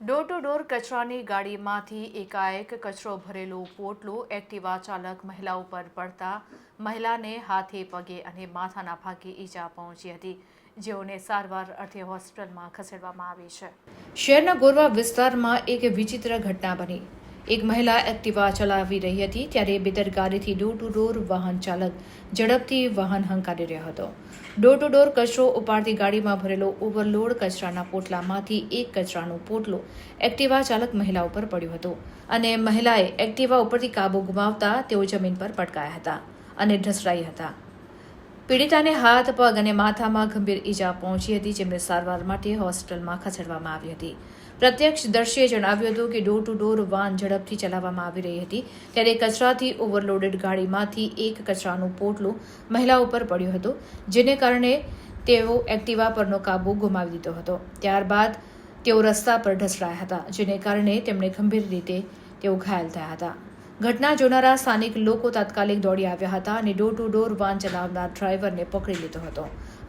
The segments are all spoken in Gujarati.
ડોર ટુ ડોર કચરાની ગાડીમાંથી એકાએક કચરો ભરેલું પોટલું એક્ટિવા ચાલક મહિલા ઉપર પડતા મહિલાને હાથે પગે અને માથાના ભાગે ઈજા પહોંચી હતી, જેઓને સારવાર અર્થે હોસ્પિટલમાં ખસેડવામાં આવી છે। શહેરના ગોરવા વિસ્તારમાં એક વિચિત્ર ઘટના બની। એક મહિલા એક્ટિવા ચલાવી રહી હતી ત્યારે બેદરકારીથી ડોર ટુ ડોર વાહન ચાલક ઝડપથી વાહન હંકારી રહ્યો હતો। ડોર ટુ ડોર કચરો ઉપાડતી ગાડીમાં ભરેલો ઓવરલોડ કચરાના પોટલામાંથી એક કચરાનું પોટલું એક્ટિવા ચાલક મહિલા ઉપર પડ્યું હતું અને મહિલાએ એક્ટિવા ઉપરથી કાબુ ગુમાવતા તેઓ જમીન પર પટકાયા હતા અને ઢસડાઈ હતા। પીડિતાને હાથ, પગ અને માથામાં ગંભીર ઈજા પહોંચી હતી, જેમને સારવાર માટે હોસ્પિટલમાં ખસેડવામાં આવી હતી। પ્રત્યક્ષદર્શીએ જણાવ્યું હતું કે ડોર ટુ ડોર વાન ઝડપથી ચલાવવામાં આવી રહી હતી ત્યારે કચરાથી ઓવરલોડેડ ગાડીમાંથી એક કચરાનું પોટલું મહિલા ઉપર પડ્યું હતું, જેને કારણે તેઓ એક્ટિવા પરનો કાબુ ગુમાવી દીધો હતો। ત્યારબાદ તેઓ રસ્તા પર ઢસડાયા હતા, જેને કારણે તેમણે ગંભીર રીતે તેઓ ઘાયલ થયા હતા। ઘટના જોનારા સ્થાનિક લોકો તાત્કાલિક દોડી આવ્યા હતા અને ડોર ટુ ડોર વાન ચલાવનાર ડ્રાઈવરને પકડી લીધો હતો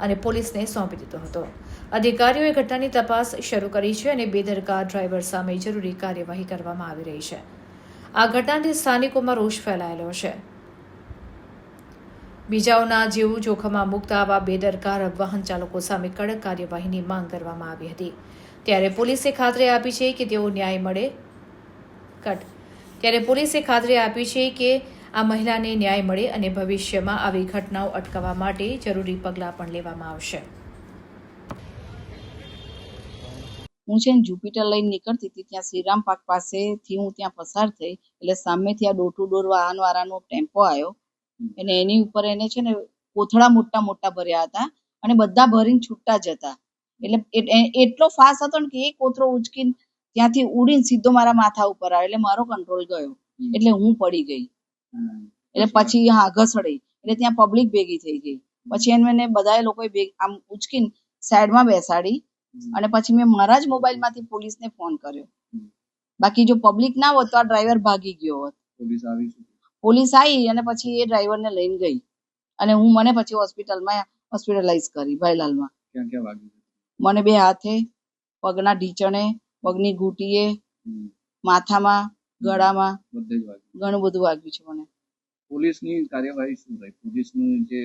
અને પોલીસને સોંપી દીધો હતો। અધિકારીઓએ ઘટનાની તપાસ શરૂ કરી છે અને બેદરકાર ડ્રાઈવર સામે જરૂરી કાર્યવાહી કરવામાં આવી રહી છે। આ ઘટનાથી સ્થાનિકોમાં રોષ ફેલાયેલો છે। બીજાઓના જીવ જોખમમાં મૂકતા આવા બેદરકાર વાહન ચાલકો સામે કડક કાર્યવાહીની માંગ કરવામાં આવી હતી। ત્યારે પોલીસે ખાતરી આપી છે કે આ મહિલાને ન્યાય મળે અને ભવિષ્યમાં આવી ઘટનાઓ અટકાવવા માટે જરૂરી પગલાં પણ લેવામાં આવશે। હું છે ને જુપિટર લઈને નીકળતી હતી, ત્યાં શ્રીરામ પાર્ક પાસેથી હું ત્યાં પસાર થઈ એટલે સામેથી આ ડોર ટુ ડોર વાહન વાળાનો ટેમ્પો આવ્યો અને એની ઉપર એને છે ને કોથળા મોટા મોટા ભર્યા હતા અને બધા ભરીને છૂટા જ હતા। એટલે એટલો ફાસ્ટ હતો ને કે એ કોથળો ઉચકીને ત્યાંથી ઉડીને સીધો મારા માથા ઉપર આવ્યો એટલે મારો કંટ્રોલ ગયો એટલે હું પડી ગઈ। એટલે પછી ઘસડાઈ એટલે ત્યાં પબ્લિક ભેગી થઈ ગઈ। પછી એને બધા લોકોએ આમ ઉચકીને સાઈડમાં બેસાડી અને પછી મેં મારા જ મોબાઈલ માંથી પોલીસને ફોન કર્યો। બાકી જો પબ્લિક ના હોત તો આ ડ્રાઈવર ભાગી ગયો હોત। પોલીસ આવી અને પછી એ ડ્રાઈવરને લઈને ગઈ અને મને પછી હોસ્પિટલમાં હોસ્પિટલાઇઝ કરી ભાઈલાલમાં। મને બે હાથે, પગના ઢીચણે, પગની ઘૂંટીએ, માથામાં, ગળામાં ઘણું બધું વાગ્યું છે મને। પોલીસની કાર્યવાહી શું રહી? પોલીસનું જે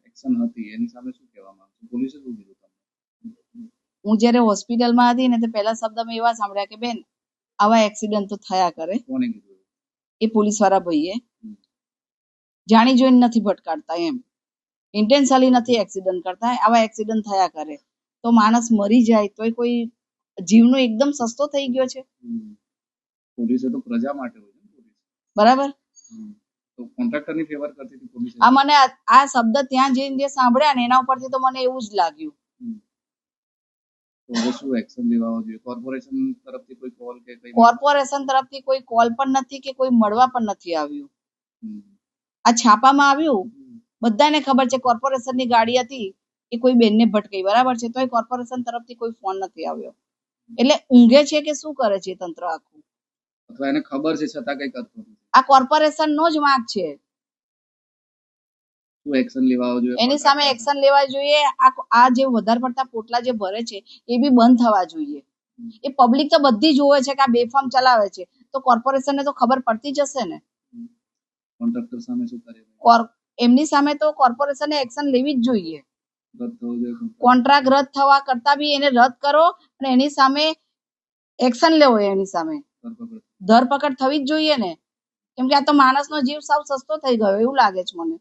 એક્શન હતી એની સામે શું કહેવામાં આવશે? પોલીસે શું કીધું તમને? હું જ્યારે હોસ્પિટલમાં હતી ને તો પહેલા શબ્દ મેં એવા સાંભળ્યા કે બેન આવા એક્સિડન્ટ તો થયા કરે। કોને કીધું? એ પોલીસ વાળા ભાઈએ। જાણી જોઈને નથી ભટકાડતા, એમ ઇન્ટેન્શનલી નથી એક્સિડન્ટ કરતા, આવા એક્સિડન્ટ થયા કરે તો માણસ મરી જાય તો કોઈ જીવનો એકદમ સસ્તો થઈ ગયો છે। પોલીસે તો પ્રજા માટે હોય ને, પોલીસ બરાબર। તો કોન્ટ્રાક્ટરની ફેવર કરતી હતી પોલીસ? આ મને આ શબ્દ ત્યાં જઈને જે સાંભળ્યા ને એના ઉપરથી તો મને એવું જ લાગ્યું। તો હવે શું એક્શન લેવા જોઈએ? કોર્પોરેશન તરફથી કોઈ કોલ કે કઈ? કોર્પોરેશન તરફથી કોઈ કોલ પણ નથી કે કોઈ મળવા પણ નથી આવ્યું। આ છાપામાં આવ્યું, બધાને ખબર છે કોર્પોરેશનની ગાડી હતી એ કોઈ બેનને ભટકાઈ, બરાબર છે, તો એ કોર્પોરેશન તરફથી કોઈ ફોન નથી આવ્યો। એટલે ઊંઘે છે કે શું કરે છે તંત્ર આખું? અથવા એને ખબર છે છતાં કઈ કરતું નથી? આ કોર્પોરેશન નો જ વાંક છે। શું એક્શન લેવા જોઈએ? એની સામે એક્શન લેવા જોઈએ। આ જે વધારે પડતા પોટલા જે ભરે છે એ બી બંધ થવા જોઈએ। એ પબ્લિક તો બધી જોવે છે કે આ બેફામ ચલાવે છે, તો કોર્પોરેશનને તો ખબર પડતી જ હશે ને। કોન્ટ્રાક્ટર સામે શું કરે? એમની સામે તો કોર્પોરેશને એક્શન લેવી જ જોઈએ। કોન્ટ્રાક્ટ રદ થવા કરતા બી એને રદ કરો અને એની સામે એક્શન લેવો, એની સામે ધરપકડ થવી જ જોઈએ ને, કેમ કે આ તો માણસનો જીવ સાવ સસ્તો થઈ ગયો એવું લાગે છે મને।